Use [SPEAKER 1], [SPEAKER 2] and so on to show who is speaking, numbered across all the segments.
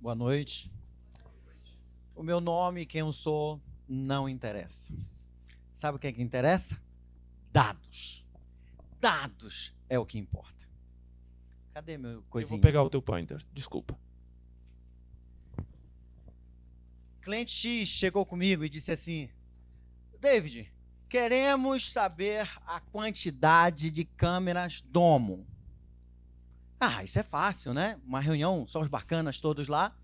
[SPEAKER 1] Boa noite. O meu nome, quem eu sou, não interessa. Sabe o que é que interessa? Dados. Dados é o que importa. Cadê meu coisinho?
[SPEAKER 2] Eu vou pegar o teu pointer, desculpa.
[SPEAKER 1] Cliente X chegou comigo e disse assim: David, queremos saber a quantidade de câmeras Domo. Ah, isso é fácil, né? Uma reunião, só os bacanas todos lá.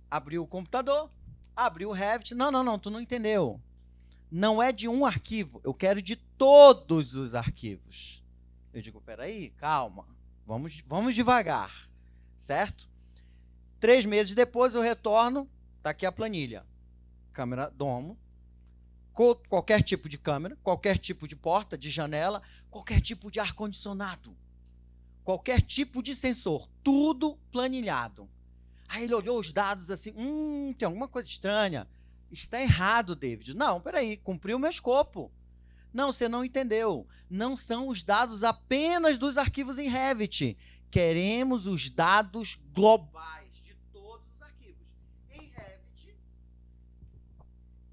[SPEAKER 1] Abriu o computador, abriu o Revit. Não, tu não entendeu. Não é de um arquivo, eu quero de todos os arquivos. Eu digo, peraí, calma, vamos devagar, certo? 3 meses depois eu retorno, tá aqui a planilha. Câmera Domo, qualquer tipo de câmera, qualquer tipo de porta, de janela, qualquer tipo de ar-condicionado, qualquer tipo de sensor, tudo planilhado. Aí ele olhou os dados assim, tem alguma coisa estranha. Está errado, David. Não, peraí, cumpriu o meu escopo. Não, você não entendeu. Não são os dados apenas dos arquivos em Revit. Queremos os dados globais de todos os arquivos em Revit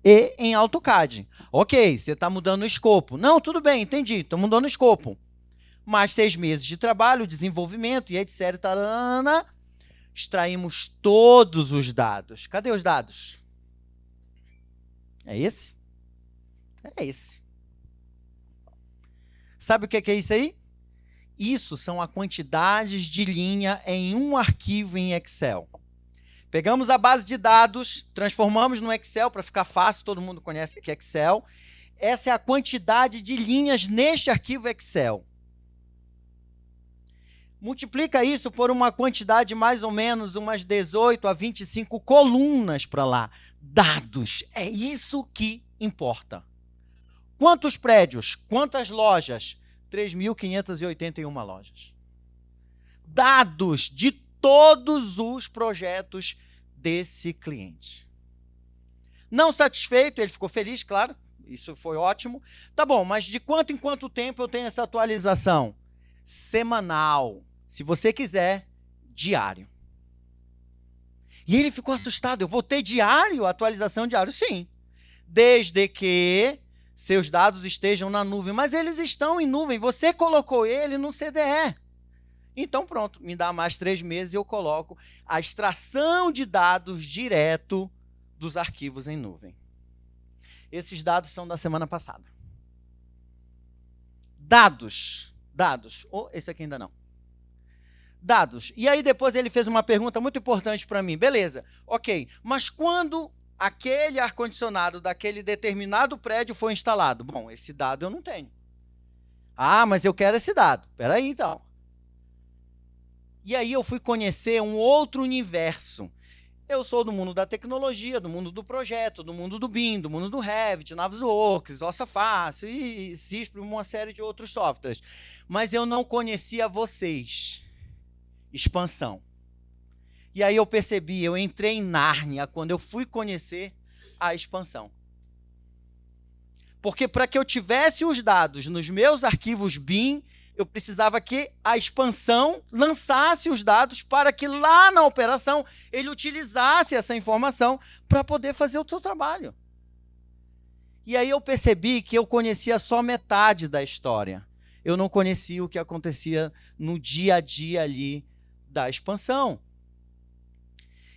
[SPEAKER 1] e em AutoCAD. Ok, você está mudando o escopo. Não, tudo bem, entendi, estou mudando o escopo. Mais 6 meses de trabalho, desenvolvimento e etc. Tarana, extraímos todos os dados. Cadê os dados? É esse? É esse. Sabe o que é isso aí? Isso são as quantidades de linha em um arquivo em Excel. Pegamos a base de dados, transformamos no Excel para ficar fácil, todo mundo conhece que é Excel. Essa é a quantidade de linhas neste arquivo Excel. Multiplica isso por uma quantidade de mais ou menos umas 18 a 25 colunas para lá. Dados, é isso que importa. Quantos prédios? Quantas lojas? 3.581 lojas. Dados de todos os projetos desse cliente. Não satisfeito, ele ficou feliz, claro, isso foi ótimo. Tá bom, mas de quanto em quanto tempo eu tenho essa atualização? Semanal. Se você quiser, diário. E ele ficou assustado. Eu vou ter diário, atualização diário? Sim. Desde que seus dados estejam na nuvem. Mas eles estão em nuvem. Você colocou ele no CDE. Então, pronto. Me dá mais 3 meses e eu coloco a extração de dados direto dos arquivos em nuvem. Esses dados são da semana passada. Dados. Esse aqui ainda não. Dados. E aí depois ele fez uma pergunta muito importante para mim. Beleza, ok, mas quando aquele ar-condicionado daquele determinado prédio foi instalado? Bom, esse dado eu não tenho. Ah, mas eu quero esse dado. Espera aí, então. E aí eu fui conhecer um outro universo. Eu sou do mundo da tecnologia, do mundo do projeto, do mundo do BIM, do mundo do Revit, Navisworks, Ossa Fácil e CISP, uma série de outros softwares. Mas eu não conhecia vocês. Expansão. E aí eu percebi, eu entrei em Nárnia quando eu fui conhecer a expansão. Porque para que eu tivesse os dados nos meus arquivos BIM, eu precisava que a expansão lançasse os dados para que lá na operação ele utilizasse essa informação para poder fazer o seu trabalho. E aí eu percebi que eu conhecia só metade da história. Eu não conhecia o que acontecia no dia a dia ali da expansão.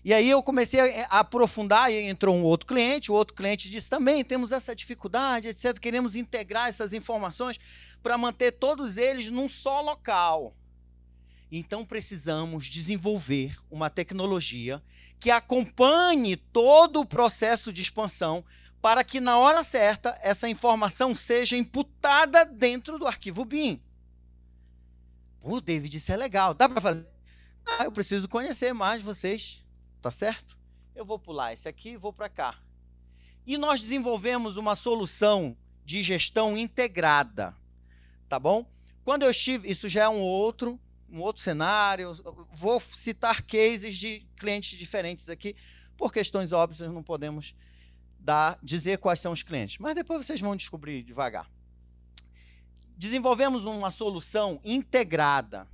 [SPEAKER 1] E aí eu comecei a aprofundar, e entrou um outro cliente, o outro cliente disse também, temos essa dificuldade, etc. Queremos integrar essas informações para manter todos eles num só local. Então precisamos desenvolver uma tecnologia que acompanhe todo o processo de expansão para que na hora certa essa informação seja imputada dentro do arquivo BIM. Pô, David, isso é legal, dá para fazer? Eu preciso conhecer mais vocês, tá certo? Eu vou pular esse aqui e vou para cá. E nós desenvolvemos uma solução de gestão integrada, tá bom? Quando eu estive, isso já é um outro cenário, vou citar cases de clientes diferentes aqui, por questões óbvias não podemos dizer quais são os clientes, mas depois vocês vão descobrir devagar. Desenvolvemos uma solução integrada.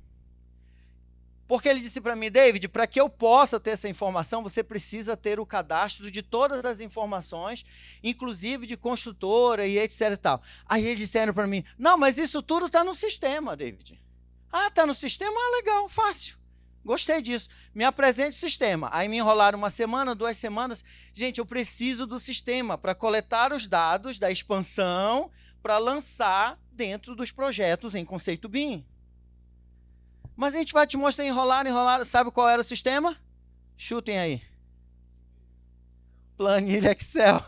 [SPEAKER 1] Porque ele disse para mim, David, para que eu possa ter essa informação, você precisa ter o cadastro de todas as informações, inclusive de construtora e etc e tal. Aí eles disseram para mim, não, mas isso tudo está no sistema, David. Ah, está no sistema? Ah, legal, fácil. Gostei disso. Me apresente o sistema. Aí me enrolaram 1 semana, 2 semanas. Gente, eu preciso do sistema para coletar os dados da expansão para lançar dentro dos projetos em conceito BIM. Mas a gente vai te mostrar enrolar. Sabe qual era o sistema? Chutem aí. Planilha Excel.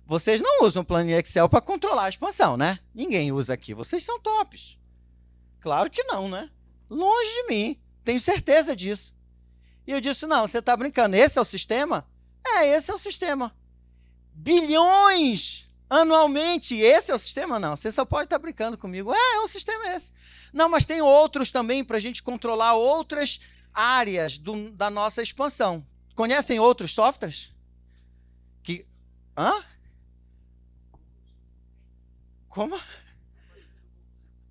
[SPEAKER 1] Vocês não usam planilha Excel para controlar a expansão, né? Ninguém usa aqui. Vocês são tops. Claro que não, né? Longe de mim. Tenho certeza disso. E eu disse, não, você está brincando. Esse é o sistema? É, esse é o sistema. Bilhões anualmente. Esse é o sistema? Não, você só pode estar brincando comigo. É o sistema esse. Não, mas tem outros também para a gente controlar outras áreas da nossa expansão. Conhecem outros softwares? Hã? Como?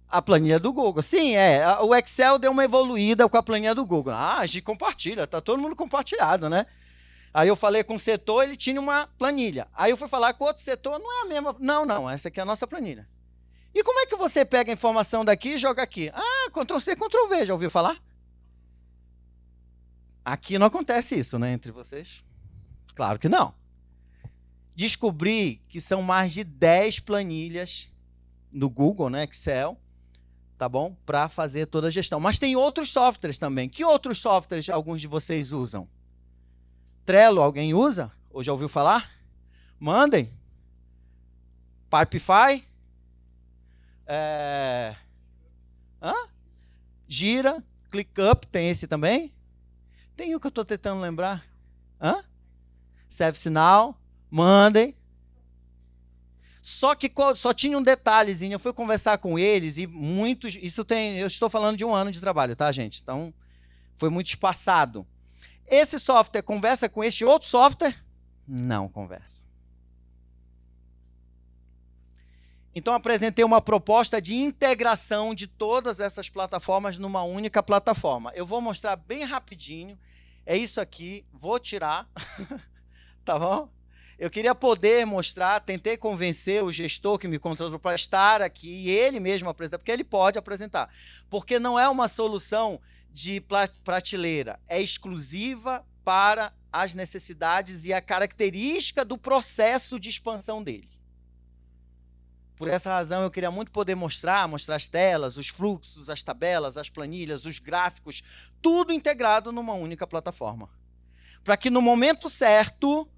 [SPEAKER 1] A planilha do Google. Sim, o Excel deu uma evoluída com a planilha do Google. Ah, a gente compartilha, está todo mundo compartilhado, né? Aí eu falei com o setor, ele tinha uma planilha. Aí eu fui falar com outro setor, não é a mesma. Não, essa aqui é a nossa planilha. E como é que você pega a informação daqui e joga aqui? Ah, Ctrl+C, Ctrl+V, já ouviu falar? Aqui não acontece isso, né, entre vocês? Claro que não. Descobri que são mais de 10 planilhas no Google, né, Excel, tá bom? Para fazer toda a gestão. Mas tem outros softwares também. Que outros softwares alguns de vocês usam? Trello, alguém usa? Ou já ouviu falar? Mandem. Pipefy. Gira. ClickUp, tem esse também? Tem o que eu estou tentando lembrar. ServiceNow. Mandem. Só que só tinha um detalhezinho. Eu fui conversar com eles e muitos... Eu estou falando de 1 ano de trabalho, tá, gente? Então, foi muito espaçado. Esse software conversa com este outro software? Não conversa. Então, apresentei uma proposta de integração de todas essas plataformas numa única plataforma. Eu vou mostrar bem rapidinho. É isso aqui. Vou tirar. Tá bom? Eu queria poder mostrar, tentei convencer o gestor que me contratou para estar aqui e ele mesmo apresentar, porque ele pode apresentar. Porque não é uma solução de prateleira, é exclusiva para as necessidades e a característica do processo de expansão dele. Por essa razão, eu queria muito poder mostrar as telas, os fluxos, as tabelas, as planilhas, os gráficos, tudo integrado numa única plataforma. Para que no momento certo,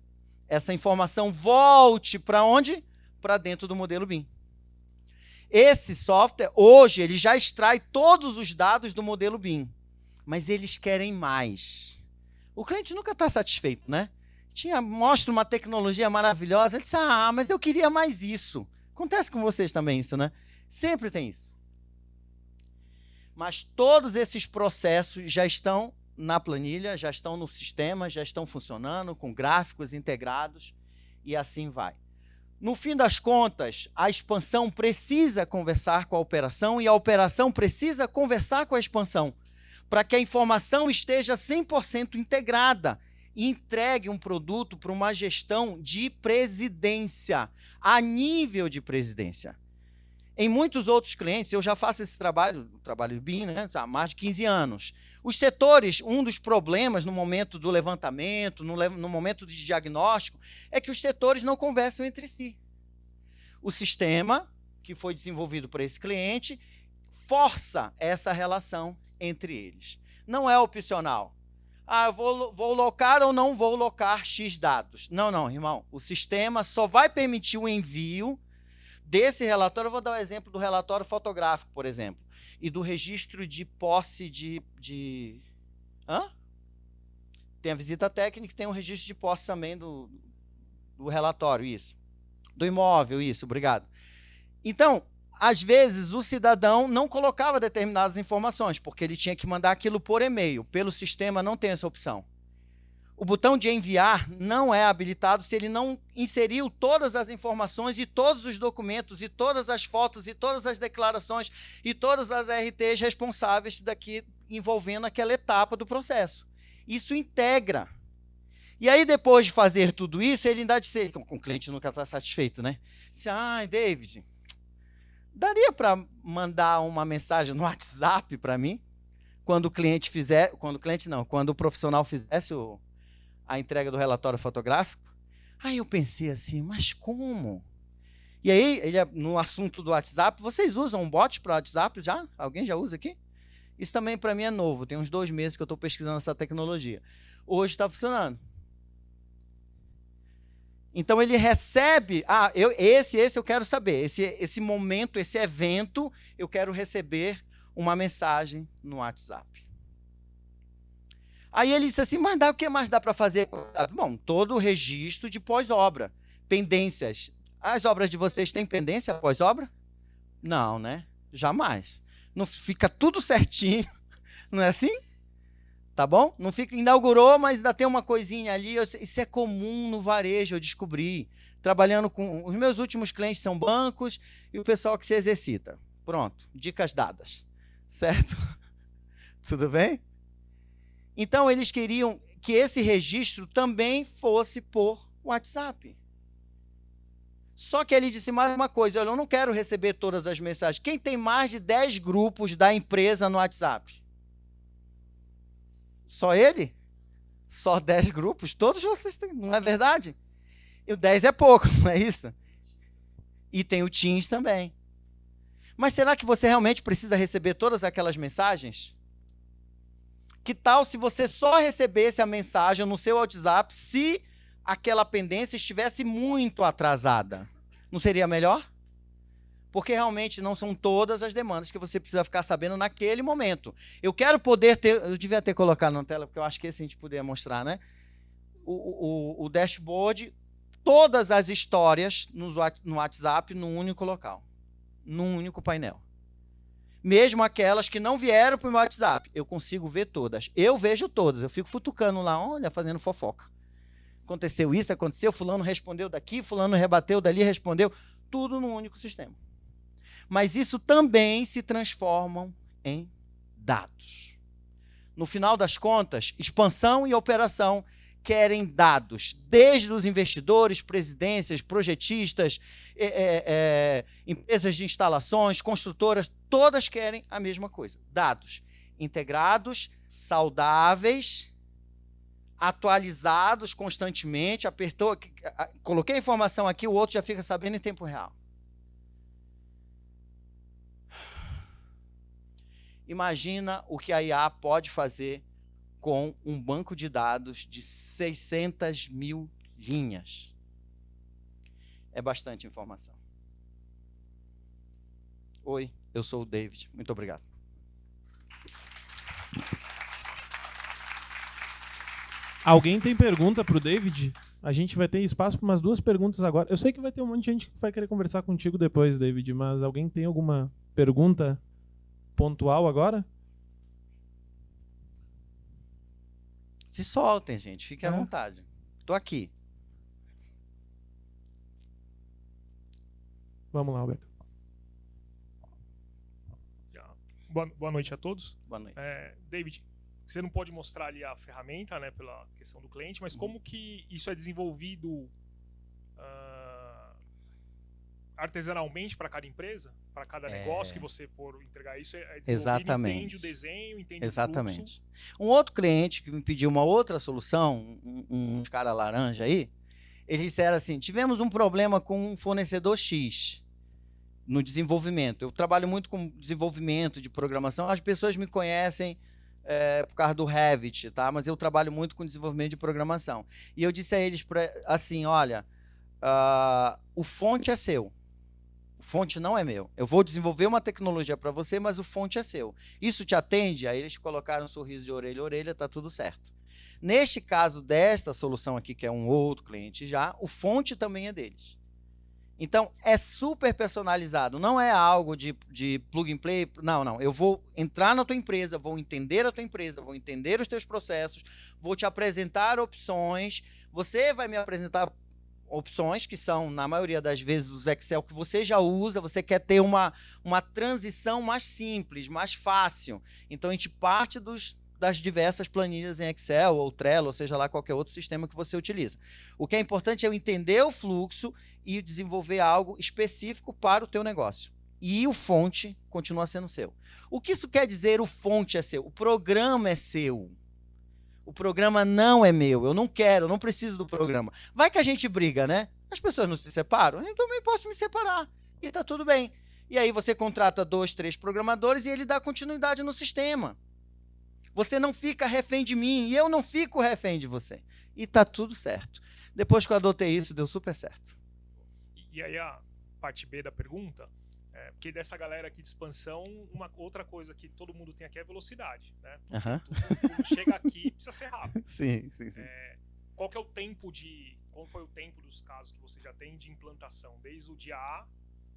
[SPEAKER 1] essa informação volte para onde? Para dentro do modelo BIM. Esse software, hoje, ele já extrai todos os dados do modelo BIM, mas eles querem mais. O cliente nunca está satisfeito, né? Mostra uma tecnologia maravilhosa, ele diz, mas eu queria mais isso. Acontece com vocês também isso, né? Sempre tem isso. Mas todos esses processos já estão na planilha, já estão no sistema, já estão funcionando, com gráficos integrados, e assim vai. No fim das contas, a expansão precisa conversar com a operação e a operação precisa conversar com a expansão, para que a informação esteja 100% integrada e entregue um produto para uma gestão de presidência, a nível de presidência. Em muitos outros clientes, eu já faço esse trabalho, o trabalho BIM, né, há mais de 15 anos. Os setores, um dos problemas no momento do levantamento, no momento de diagnóstico, é que os setores não conversam entre si. O sistema, que foi desenvolvido por esse cliente, força essa relação entre eles. Não é opcional. Eu vou locar ou não vou locar X dados. Não, irmão. O sistema só vai permitir o envio desse relatório. Eu vou dar o exemplo do relatório fotográfico, por exemplo, e do registro de posse Tem a visita técnica, tem um registro de posse também do relatório, isso. Do imóvel, isso, obrigado. Então, às vezes, o cidadão não colocava determinadas informações, porque ele tinha que mandar aquilo por e-mail. Pelo sistema, não tem essa opção. O botão de enviar não é habilitado se ele não inseriu todas as informações e todos os documentos e todas as fotos e todas as declarações e todas as RTs responsáveis daqui envolvendo aquela etapa do processo. Isso integra. E aí, depois de fazer tudo isso, ele ainda diz, com o cliente nunca está satisfeito, né? Diz, David, daria para mandar uma mensagem no WhatsApp para mim? Quando o profissional fizesse a entrega do relatório fotográfico? Aí eu pensei assim, mas como? E aí, no assunto do WhatsApp, vocês usam um bot para o WhatsApp já? Alguém já usa aqui? Isso também para mim é novo, tem uns 2 meses que eu estou pesquisando essa tecnologia. Hoje está funcionando. Então ele recebe, esse eu quero saber, esse momento, esse evento, eu quero receber uma mensagem no WhatsApp. Aí ele disse assim, mas o que mais dá para fazer? Bom, todo o registro de pós-obra, pendências. As obras de vocês têm pendência pós-obra? Não, né? Jamais. Não fica tudo certinho, não é assim? Tá bom? Não fica, inaugurou, mas ainda tem uma coisinha ali. Isso é comum no varejo, eu descobri. Trabalhando com... Os meus últimos clientes são bancos e o pessoal que se exercita. Pronto, dicas dadas. Certo? Tudo bem? Então, eles queriam que esse registro também fosse por WhatsApp. Só que ele disse mais uma coisa, eu não quero receber todas as mensagens. Quem tem mais de 10 grupos da empresa no WhatsApp? Só ele? Só 10 grupos? Todos vocês têm, não é verdade? E o 10 é pouco, não é isso? E tem o Teams também. Mas será que você realmente precisa receber todas aquelas mensagens? Que tal se você só recebesse a mensagem no seu WhatsApp se aquela pendência estivesse muito atrasada? Não seria melhor? Porque realmente não são todas as demandas que você precisa ficar sabendo naquele momento. Eu quero poder ter... Eu devia ter colocado na tela, porque eu acho que esse a gente poderia mostrar, né? O dashboard, todas as histórias no WhatsApp num único local. Num único painel. Mesmo aquelas que não vieram para o meu WhatsApp, eu consigo ver todas. Eu vejo todas. Eu fico futucando lá, olha, fazendo fofoca. Aconteceu isso, aconteceu, fulano respondeu daqui, fulano rebateu dali, respondeu. Tudo num único sistema. Mas isso também se transforma em dados. No final das contas, expansão e operação querem dados, desde os investidores, presidências, projetistas, empresas de instalações, construtoras, todas querem a mesma coisa. Dados integrados, saudáveis, atualizados constantemente, coloquei a informação aqui, o outro já fica sabendo em tempo real. Imagina o que a IA pode fazer com um banco de dados de 600 mil linhas. É bastante informação. Oi, eu sou o David. Muito obrigado.
[SPEAKER 3] Alguém tem pergunta para o David? A gente vai ter espaço para umas 2 perguntas agora. Eu sei que vai ter um monte de gente que vai querer conversar contigo depois, David, mas alguém tem alguma pergunta pontual agora?
[SPEAKER 1] Se soltem, gente. Fiquem à vontade. Estou aqui.
[SPEAKER 3] Vamos lá, Alberto.
[SPEAKER 4] Boa noite a todos.
[SPEAKER 1] Boa noite.
[SPEAKER 4] David, você não pode mostrar ali a ferramenta, né, pela questão do cliente, mas como que isso é desenvolvido artesanalmente para cada empresa, para cada negócio que você for entregar isso, é desenvolvido,
[SPEAKER 1] exatamente.
[SPEAKER 4] Entende o desenho, entende
[SPEAKER 1] exatamente.
[SPEAKER 4] o fluxo.
[SPEAKER 1] Um outro cliente que me pediu uma outra solução, um cara laranja aí, eles disseram assim, tivemos um problema com um fornecedor X no desenvolvimento. Eu trabalho muito com desenvolvimento de programação, as pessoas me conhecem por causa do Revit, tá? Mas eu trabalho muito com desenvolvimento de programação. E eu disse a eles assim, olha, o fonte é seu. O fonte não é meu. Eu vou desenvolver uma tecnologia para você, mas o fonte é seu. Isso te atende? Aí eles colocaram um sorriso de orelha a orelha, tá tudo certo. Neste caso desta solução aqui, que é um outro cliente já, o fonte também é deles. Então, é super personalizado, não é algo de plug and play. Não. Eu vou entrar na tua empresa, vou entender a tua empresa, vou entender os teus processos, vou te apresentar opções, você vai me apresentar opções que são, na maioria das vezes, os Excel que você já usa, você quer ter uma transição mais simples, mais fácil. Então, a gente parte das diversas planilhas em Excel, ou Trello, ou seja lá qualquer outro sistema que você utiliza. O que é importante é eu entender o fluxo e desenvolver algo específico para o teu negócio. E o fonte continua sendo seu. O que isso quer dizer, o fonte é seu? O programa é seu. O programa não é meu. Eu não quero, eu não preciso do programa. Vai que a gente briga, né? As pessoas não se separam. Eu também posso me separar. E tá tudo bem. E aí você contrata 2, 3 programadores e ele dá continuidade no sistema. Você não fica refém de mim e eu não fico refém de você. E tá tudo certo. Depois que eu adotei isso, deu super certo.
[SPEAKER 4] E aí a parte B da pergunta, porque dessa galera aqui de expansão, uma outra coisa que todo mundo tem aqui é velocidade, né? Tudo chega aqui precisa ser rápido.
[SPEAKER 1] Sim.
[SPEAKER 4] Qual foi o tempo dos casos que você já tem de implantação, desde o dia A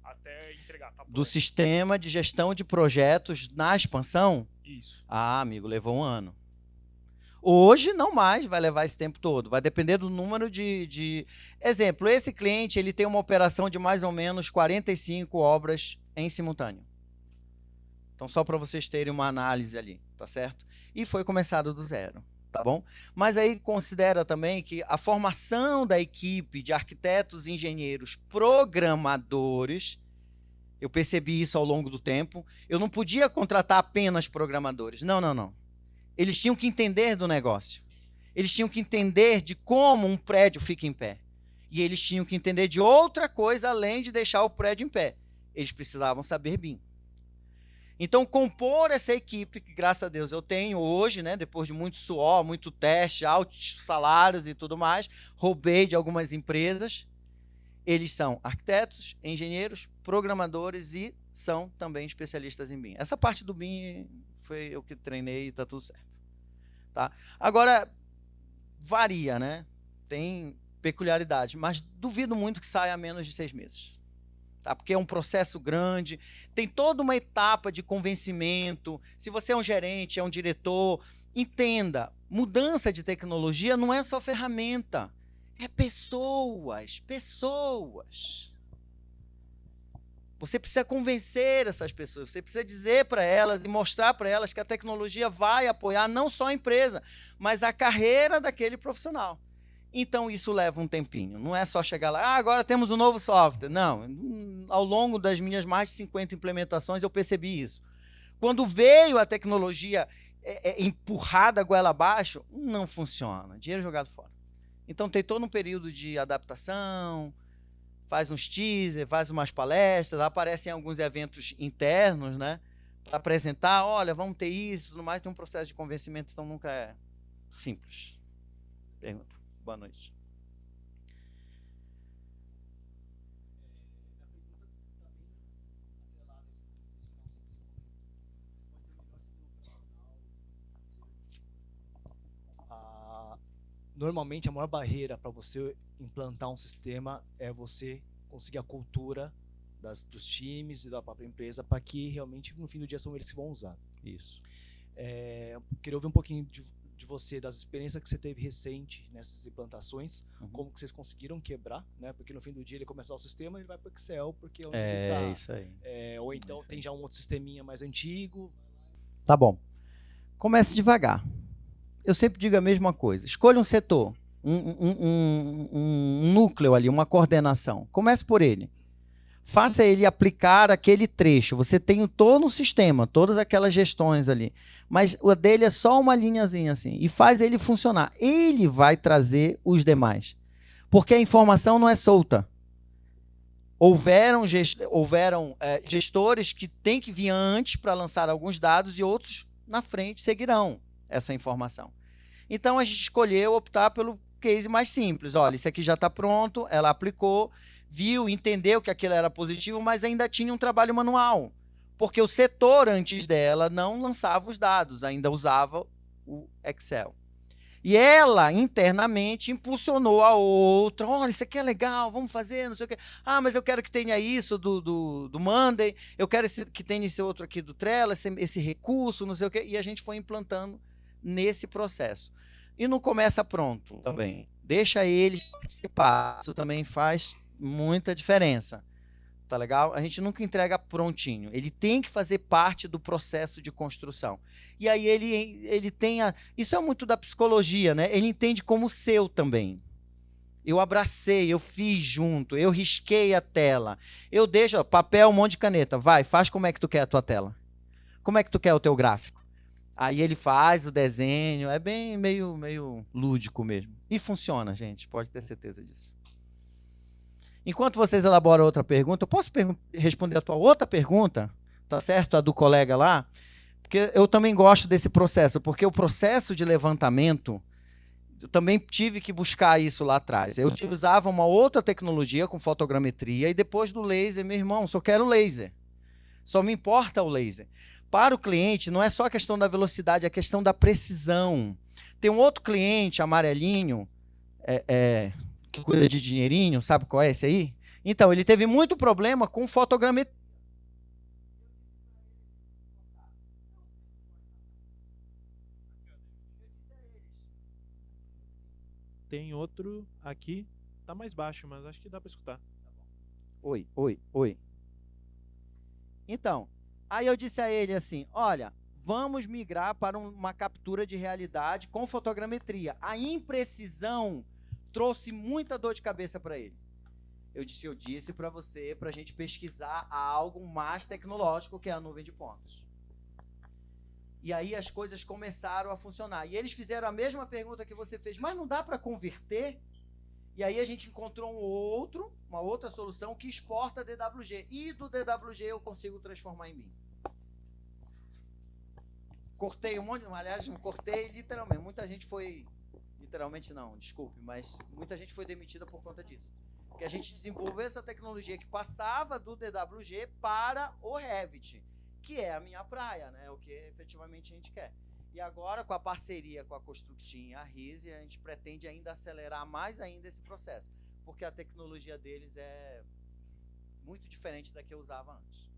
[SPEAKER 4] até entregar? Tá
[SPEAKER 1] do sistema de gestão de projetos na expansão?
[SPEAKER 4] Isso.
[SPEAKER 1] Amigo, levou 1 ano. Hoje não mais vai levar esse tempo todo. Vai depender do número de... Exemplo, esse cliente ele tem uma operação de mais ou menos 45 obras em simultâneo. Então, só para vocês terem uma análise ali, tá certo? E foi começado do zero, tá bom? Mas aí considera também que a formação da equipe de arquitetos, engenheiros, programadores, eu percebi isso ao longo do tempo, eu não podia contratar apenas programadores. Não. Eles tinham que entender do negócio. Eles tinham que entender de como um prédio fica em pé. E eles tinham que entender de outra coisa além de deixar o prédio em pé. Eles precisavam saber BIM. Então, compor essa equipe, que graças a Deus eu tenho hoje, né, depois de muito suor, muito teste, altos salários e tudo mais, roubei de algumas empresas. Eles são arquitetos, engenheiros, programadores e são também especialistas em BIM. Essa parte do BIM foi eu que treinei e está tudo certo. Tá? Agora, varia, né? Tem peculiaridade, mas duvido muito que saia a menos de 6 meses. Tá? Porque é um processo grande, tem toda uma etapa de convencimento. Se você é um gerente, é um diretor, entenda, mudança de tecnologia não é só ferramenta, é pessoas. Você precisa convencer essas pessoas, você precisa dizer para elas e mostrar para elas que a tecnologia vai apoiar não só a empresa, mas a carreira daquele profissional. Então, isso leva um tempinho. Não é só chegar lá, agora temos um novo software. Não, ao longo das minhas mais de 50 implementações, eu percebi isso. Quando veio a tecnologia empurrada goela abaixo, não funciona. Dinheiro jogado fora. Então, tem todo um período de adaptação, faz uns teasers, faz umas palestras, aparecem alguns eventos internos, né? Para apresentar, olha, vamos ter isso, tudo mais. Tem um processo de convencimento, então nunca é simples. Pergunta. Boa noite.
[SPEAKER 5] Normalmente, a maior barreira para você implantar um sistema é você conseguir a cultura dos times e da própria empresa para que realmente, no fim do dia, são eles que vão usar.
[SPEAKER 1] Isso.
[SPEAKER 5] Queria ouvir um pouquinho de você, das experiências que você teve recente nessas implantações, como que vocês conseguiram quebrar, né? Porque no fim do dia ele começar o sistema, ele vai para o Excel, porque é onde ele tá.
[SPEAKER 1] Isso aí.
[SPEAKER 5] Ou então tem já um outro sisteminha mais antigo.
[SPEAKER 1] Tá bom. Comece devagar. Eu sempre digo a mesma coisa. Escolha um setor, um núcleo ali, uma coordenação. Comece por ele. Faça ele aplicar aquele trecho. Você tem todo um sistema, todas aquelas gestões ali. Mas o dele é só uma linhazinha assim. E faz ele funcionar. Ele vai trazer os demais. Porque a informação não é solta. Houveram gestores que têm que vir antes para lançar alguns dados e outros na frente seguirão essa informação. Então, a gente escolheu optar pelo case mais simples. Olha, isso aqui já está pronto, ela aplicou, viu, entendeu que aquilo era positivo, mas ainda tinha um trabalho manual. Porque o setor antes dela não lançava os dados, ainda usava o Excel. E ela, internamente, impulsionou a outra. Olha, isso aqui é legal, vamos fazer, não sei o quê. Ah, mas eu quero que tenha isso do Monday, eu quero que tenha esse outro aqui do Trello, esse recurso, não sei o quê. E a gente foi implantando nesse processo. E não começa pronto também. Deixa ele participar. Isso também faz muita diferença. Tá legal? A gente nunca entrega prontinho. Ele tem que fazer parte do processo de construção. E aí ele tem isso é muito da psicologia, né? Ele entende como seu também. Eu abracei, eu fiz junto, eu risquei a tela. Eu deixo, papel, um monte de caneta. Vai, faz como é que tu quer a tua tela. Como é que tu quer o teu gráfico? Aí ele faz o desenho, é bem meio lúdico mesmo. E funciona, gente, pode ter certeza disso. Enquanto vocês elaboram outra pergunta, eu posso responder a tua outra pergunta, tá certo? A do colega lá, porque eu também gosto desse processo, porque o processo de levantamento, eu também tive que buscar isso lá atrás. Eu utilizava uma outra tecnologia com fotogrametria e depois do laser, meu irmão, só quero laser. Só me importa o laser. Para o cliente, não é só a questão da velocidade, é a questão da precisão. Tem um outro cliente, amarelinho, que cuida de dinheirinho, sabe qual é esse aí? Então, ele teve muito problema com fotogrametria.
[SPEAKER 3] Tem outro aqui, tá mais baixo, mas acho que dá para escutar.
[SPEAKER 1] Oi. Então, aí eu disse a ele assim, olha, vamos migrar para uma captura de realidade com fotogrametria. A imprecisão trouxe muita dor de cabeça para ele. Eu disse para você, para a gente pesquisar algo mais tecnológico, que é a nuvem de pontos. E aí as coisas começaram a funcionar. E eles fizeram a mesma pergunta que você fez, mas não dá para converter? E aí a gente encontrou uma outra solução que exporta DWG. E do DWG eu consigo transformar em BIM. Cortei um monte, aliás, cortei literalmente. Muita gente foi... Literalmente não, desculpe, mas muita gente foi demitida por conta disso. Porque a gente desenvolveu essa tecnologia que passava do DWG para o Revit, que é a minha praia, né? O que efetivamente a gente quer. E agora, com a parceria com a Constructim e a RISE, a gente pretende ainda acelerar mais ainda esse processo, porque a tecnologia deles é muito diferente da que eu usava antes.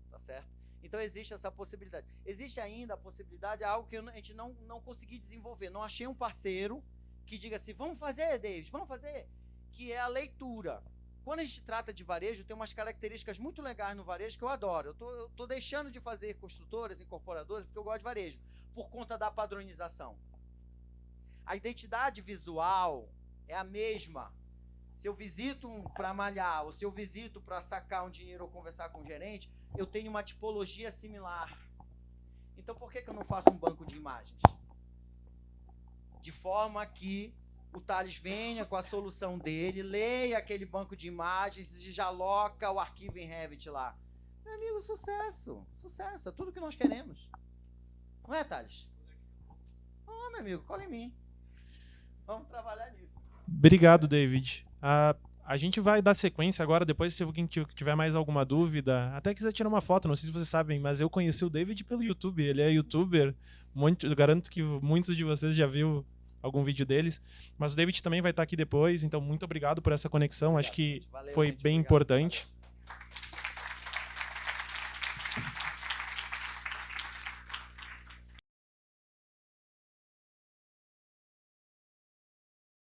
[SPEAKER 1] Tá certo? Então existe essa possibilidade. Existe ainda a possibilidade, algo que a gente não consegui desenvolver. Não achei um parceiro que diga assim, vamos fazer, David, vamos fazer, que é a leitura. Quando a gente trata de varejo, tem umas características muito legais no varejo que eu adoro. Eu tô deixando de fazer construtoras, incorporadoras, porque eu gosto de varejo, por conta da padronização. A identidade visual é a mesma. Se eu visito para malhar, ou se eu visito para sacar um dinheiro ou conversar com o gerente, eu tenho uma tipologia similar. Então, por que eu não faço um banco de imagens? De forma que o Thales venha com a solução dele, leia aquele banco de imagens e já aloca o arquivo em Revit lá. Meu amigo, sucesso. Sucesso, é tudo que nós queremos. Não é, Thales? Oh, meu amigo, cola em mim. Vamos trabalhar nisso.
[SPEAKER 3] Obrigado, David. A gente vai dar sequência agora, depois se alguém tiver mais alguma dúvida, até quiser tirar uma foto, não sei se vocês sabem, mas eu conheci o David pelo YouTube, ele é youtuber, eu garanto que muitos de vocês já viram algum vídeo deles, mas o David também vai estar aqui depois, então muito obrigado por essa conexão, acho que foi bem importante.